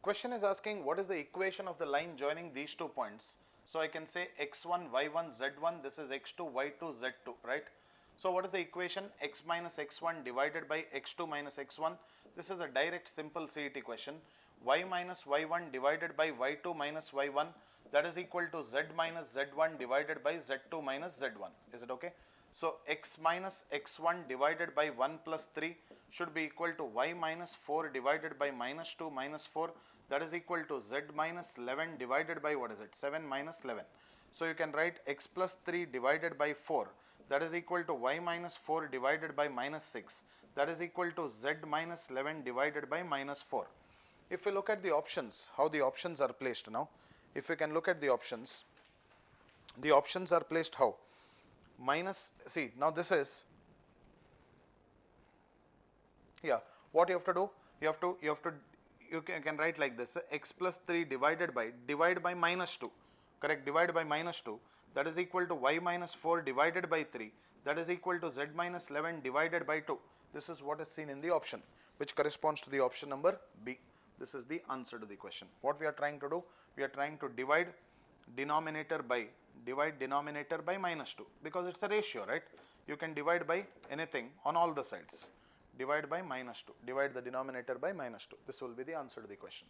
Question is asking what is the equation of the line joining these 2 points. So I can say x1, y1, z1, this is x2, y2, z2, right? So what is the equation? X minus x1 divided by x2 minus x1. This is a direct simple CET question. Y minus y1 divided by y2 minus y1, that is equal to z minus z1 divided by z2 minus z1. Is it okay? So x minus x1 divided by 1 plus 3 should be equal to y minus 4 divided by minus 2 minus 4, that is equal to z minus 11 divided by what is it? 7 minus 11. So you can write x plus 3 divided by 4, that is equal to y minus 4 divided by minus 6, that is equal to z minus 11 divided by minus 4. If we look at the options, how the options are placed now, if we can look at the options are placed how? Minus, see now this is, yeah, what you have to do, you can write like this, x plus 3 divide by minus 2, correct, divide by minus 2, that is equal to y minus 4 divided by 3, that is equal to z minus 11 divided by 2. This is what is seen in the option, which corresponds to the option number B. This is the answer to the question. What we are trying to do, we are trying to divide denominator by minus 2, because it's a ratio, right? You can divide by anything on all the sides. Divide by minus 2, divide the denominator by minus 2. This will be the answer to the question.